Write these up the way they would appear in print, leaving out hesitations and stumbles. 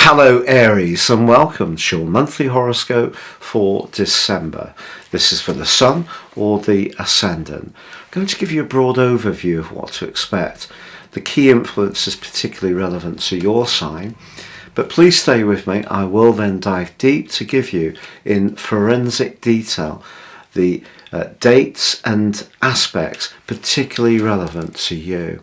Hello Aries, and welcome to your monthly horoscope for December. This is for the Sun or the Ascendant. I'm going to give you a broad overview of what to expect. The key influences particularly relevant to your sign, but please stay with me. I will then dive deep to give you in forensic detail the dates and aspects particularly relevant to you.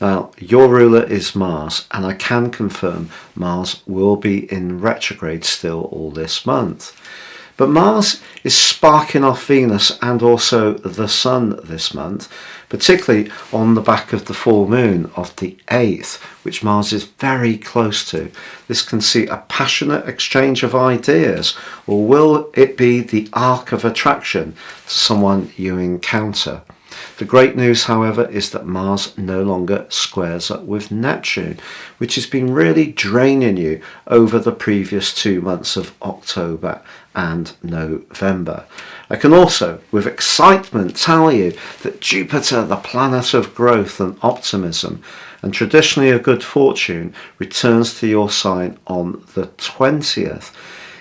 Now, your ruler is Mars, and I can confirm Mars will be in retrograde still all this month. But Mars is sparking off Venus and also the Sun this month, particularly on the back of the full moon of the 8th, which Mars is very close to. This can see a passionate exchange of ideas, or will it be the arc of attraction to someone you encounter? The great news, however, is that Mars no longer squares up with Neptune, which has been really draining you over the previous 2 months of October and November. I can also, with excitement, tell you that Jupiter, the planet of growth and optimism, and traditionally of good fortune, returns to your sign on the 20th.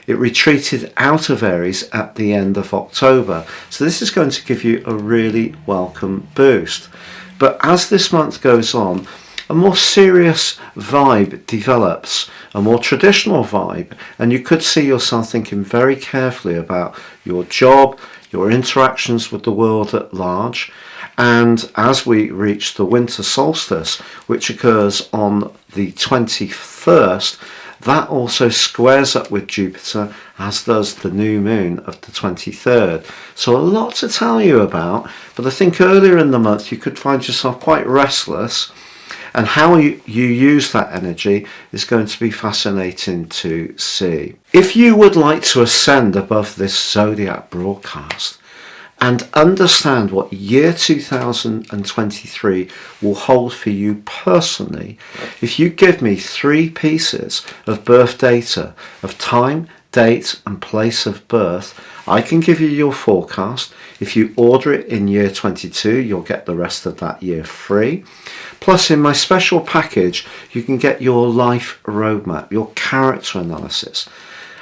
It retreated out of Aries at the end of October, so this is going to give you a really welcome boost. But as this month goes on, a more serious vibe develops, a more traditional vibe, and you could see yourself thinking very carefully about your job, your interactions with the world at large. And as we reach the winter solstice, which occurs on the 21st, that also squares up with Jupiter, as does the new moon of the 23rd. So a lot to tell you about, but I think earlier in the month you could find yourself quite restless, and how you use that energy is going to be fascinating to see. If you would like to ascend above this zodiac broadcast and understand what year 2023 will hold for you personally, if you give me 3 pieces of birth data of time, date and place of birth, I can give you your forecast. If you order it in year 22, you'll get the rest of that year free. Plus, in my special package, you can get your life roadmap, your character analysis.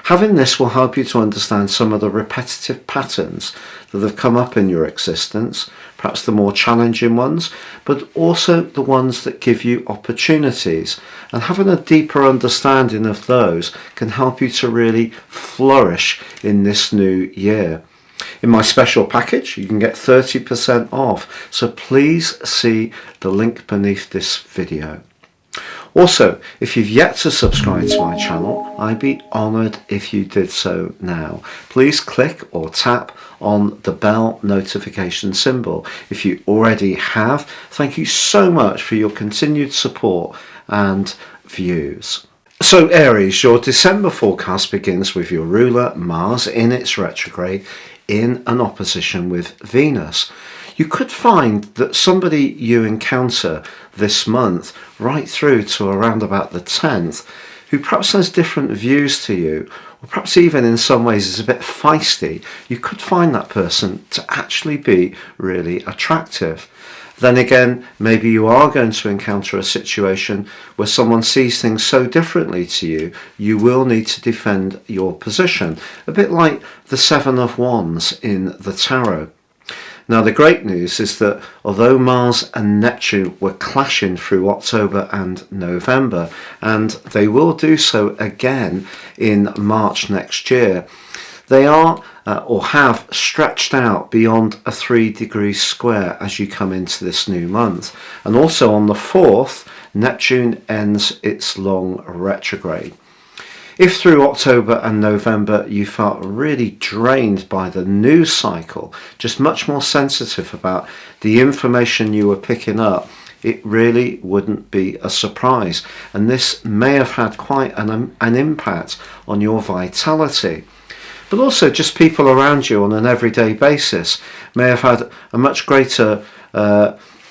Having this will help you to understand some of the repetitive patterns that have come up in your existence, perhaps the more challenging ones, but also the ones that give you opportunities. And having a deeper understanding of those can help you to really flourish in this new year. In my special package, you can get 30% off, so please see the link beneath this video. Also, if you've yet to subscribe to my channel, I'd be honoured if you did so now. Please click or tap on the bell notification symbol. If you already have, thank you so much for your continued support and views. So Aries, your December forecast begins with your ruler Mars in its retrograde in an opposition with Venus. You could find that somebody you encounter this month, right through to around about the 10th, who perhaps has different views to you, or perhaps even in some ways is a bit feisty, you could find that person to actually be really attractive. Then again, maybe you are going to encounter a situation where someone sees things so differently to you, you will need to defend your position. A bit like the 7 of Wands in the Tarot. Now, the great news is that although Mars and Neptune were clashing through October and November, and they will do so again in March next year, they are or have stretched out beyond a 3-degree square as you come into this new month. And also on the 4th, Neptune ends its long retrograde. If through October and November you felt really drained by the news cycle, just much more sensitive about the information you were picking up, it really wouldn't be a surprise. And this may have had quite an impact on your vitality. But also just people around you on an everyday basis may have had a much greater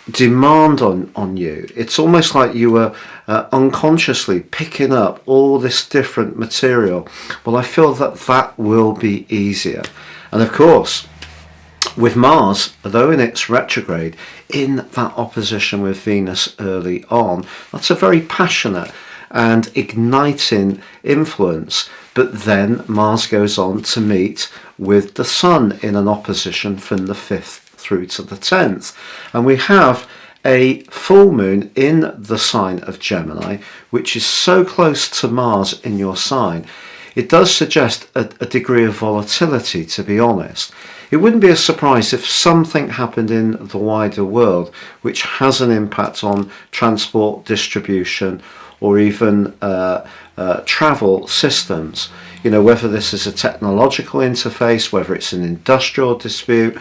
demand on you. It's almost like you were unconsciously picking up all this different material. Well, I feel that that will be easier. And of course, with Mars, although in its retrograde, in that opposition with Venus early on, that's a very passionate and igniting influence. But then Mars goes on to meet with the Sun in an opposition from the 5th through to the 10th. And we have a full moon in the sign of Gemini, which is so close to Mars in your sign. It does suggest a degree of volatility, to be honest. It wouldn't be a surprise if something happened in the wider world which has an impact on transport, distribution, or even travel systems. You know, whether this is a technological interface, whether it's an industrial dispute,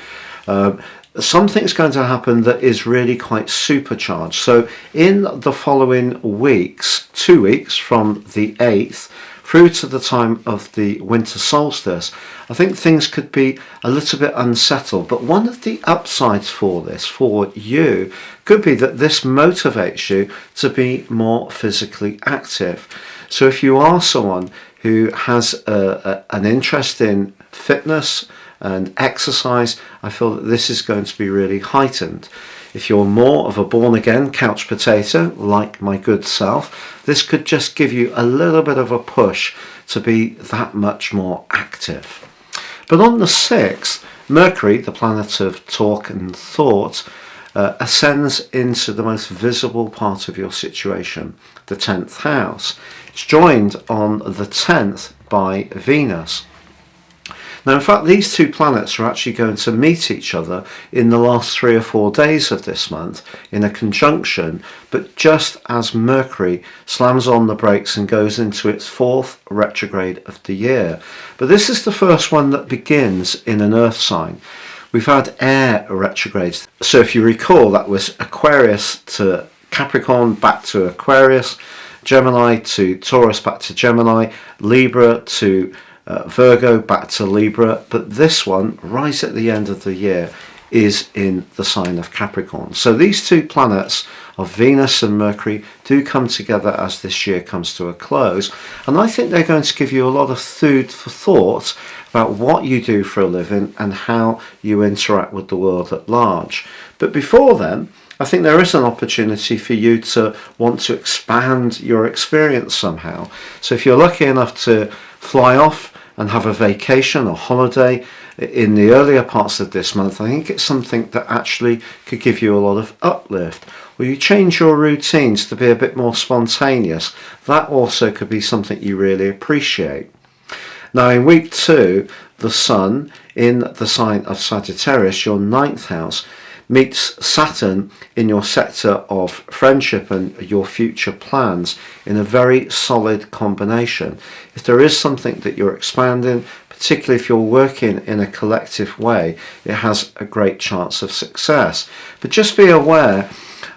something's going to happen that is really quite supercharged. So in the following weeks, 2 weeks from the 8th through to the time of the winter solstice, I think things could be a little bit unsettled. But one of the upsides for this, for you, could be that this motivates you to be more physically active. So if you are someone who has an interest in fitness and exercise, I feel that this is going to be really heightened. If you're more of a born-again couch potato, like my good self, this could just give you a little bit of a push to be that much more active. But on the 6th, Mercury, the planet of talk and thought, ascends into the most visible part of your situation, the 10th house. It's joined on the 10th by Venus. Now, in fact, these two planets are actually going to meet each other in the last 3 or 4 days of this month in a conjunction, but just as Mercury slams on the brakes and goes into its 4th retrograde of the year. But this is the first one that begins in an Earth sign. We've had air retrogrades. So if you recall, that was Aquarius to Capricorn, back to Aquarius, Gemini to Taurus, back to Gemini, Libra to Virgo, back to Libra. But this one, right at the end of the year, is in the sign of Capricorn. So these two planets of Venus and Mercury do come together as this year comes to a close. And I think they're going to give you a lot of food for thought about what you do for a living and how you interact with the world at large. But before then, I think there is an opportunity for you to want to expand your experience somehow. So if you're lucky enough to fly off and have a vacation or holiday in the earlier parts of this month, I think it's something that actually could give you a lot of uplift. Or you change your routines to be a bit more spontaneous. That also could be something you really appreciate. Now in week 2, the Sun in the sign of Sagittarius, your 9th house, meets Saturn in your sector of friendship and your future plans in a very solid combination. If there is something that you're expanding, particularly if you're working in a collective way, it has a great chance of success. But just be aware,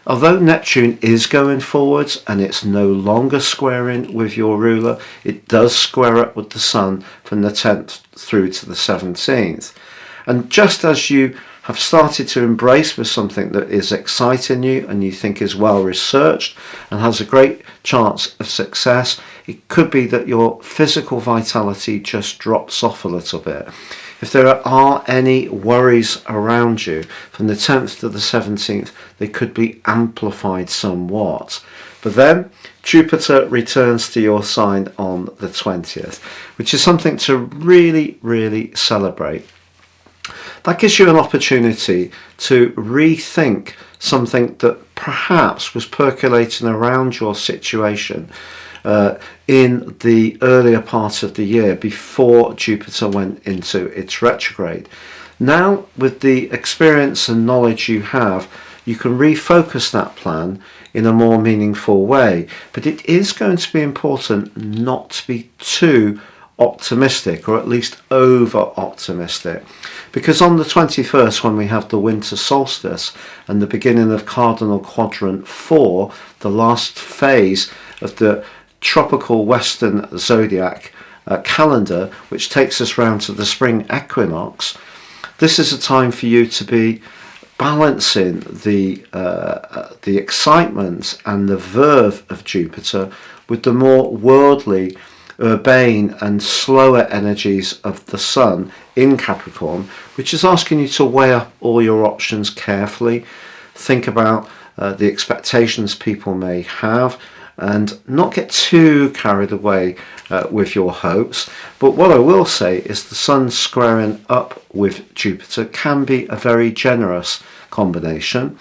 although Neptune is going forwards and it's no longer squaring with your ruler, it does square up with the Sun from the 10th through to the 17th. And just as you have started to embrace with something that is exciting you and you think is well researched and has a great chance of success, it could be that your physical vitality just drops off a little bit. If there are any worries around you from the 10th to the 17th, they could be amplified somewhat. But then Jupiter returns to your sign on the 20th, which is something to really, really celebrate. That gives you an opportunity to rethink something that perhaps was percolating around your situation in the earlier part of the year before Jupiter went into its retrograde. Now, with the experience and knowledge you have, you can refocus that plan in a more meaningful way. But it is going to be important not to be too optimistic, or at least over optimistic, because on the 21st, when we have the winter solstice and the beginning of cardinal quadrant 4, the last phase of the tropical western zodiac calendar, which takes us round to the spring equinox, this is a time for you to be balancing the excitement and the verve of Jupiter with the more worldly, urbane and slower energies of the Sun in Capricorn, which is asking you to weigh up all your options carefully, think about the expectations people may have, and not get too carried away with your hopes. But what I will say is the Sun squaring up with Jupiter can be a very generous combination.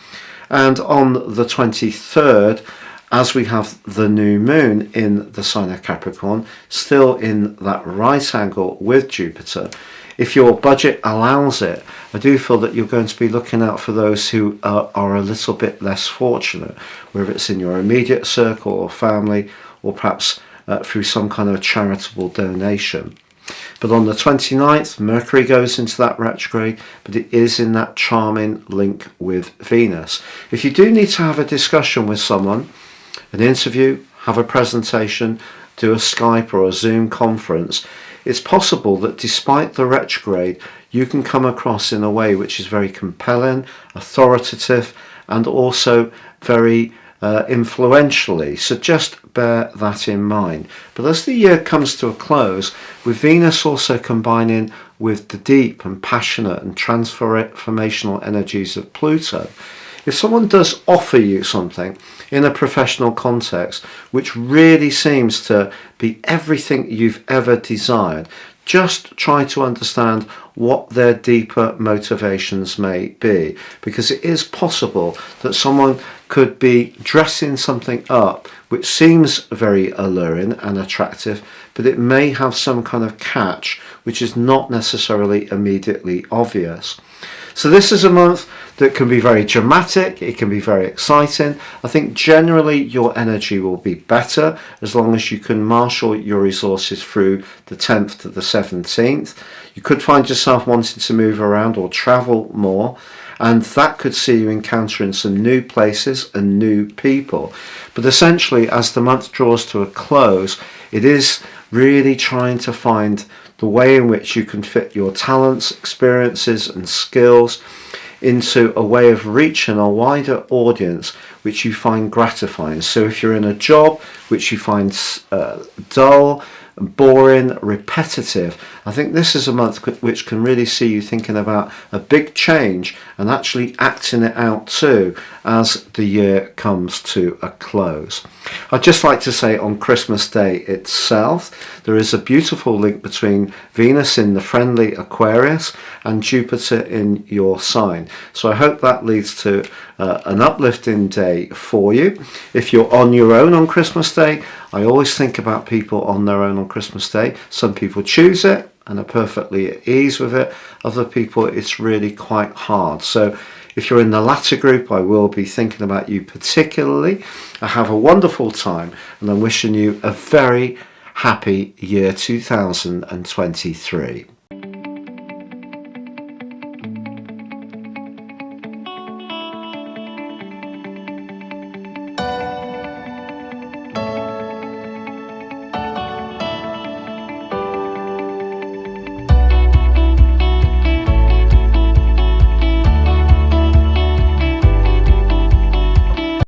And on the 23rd, as we have the new moon in the sign of Capricorn, still in that right angle with Jupiter, if your budget allows it, I do feel that you're going to be looking out for those who are a little bit less fortunate, whether it's in your immediate circle or family, or perhaps through some kind of charitable donation. But on the 29th, Mercury goes into that retrograde, but it is in that charming link with Venus. If you do need to have a discussion with someone, an interview, have a presentation, do a Skype or a Zoom conference, it's possible that despite the retrograde, you can come across in a way which is very compelling, authoritative, and also very influentially. So just bear that in mind. But as the year comes to a close, with Venus also combining with the deep and passionate and transformational energies of Pluto, if someone does offer you something in a professional context which really seems to be everything you've ever desired, just try to understand what their deeper motivations may be, because it is possible that someone could be dressing something up which seems very alluring and attractive, but it may have some kind of catch which is not necessarily immediately obvious. So this is a month that can be very dramatic, it can be very exciting. I think generally your energy will be better as long as you can marshal your resources through the 10th to the 17th. You could find yourself wanting to move around or travel more, and that could see you encountering some new places and new people. But essentially, as the month draws to a close, it is really trying to find the way in which you can fit your talents, experiences and skills into a way of reaching a wider audience which you find gratifying. So if you're in a job which you find dull, boring, repetitive, I think this is a month which can really see you thinking about a big change and actually acting it out too as the year comes to a close. I'd just like to say on Christmas Day itself, there is a beautiful link between Venus in the friendly Aquarius and Jupiter in your sign. So I hope that leads to an uplifting day for you. If you're on your own on Christmas Day, I always think about people on their own on Christmas Day. Some people choose it and are perfectly at ease with it. Other people, it's really quite hard. So if you're in the latter group, I will be thinking about you particularly. I have a wonderful time and I'm wishing you a very happy year 2023.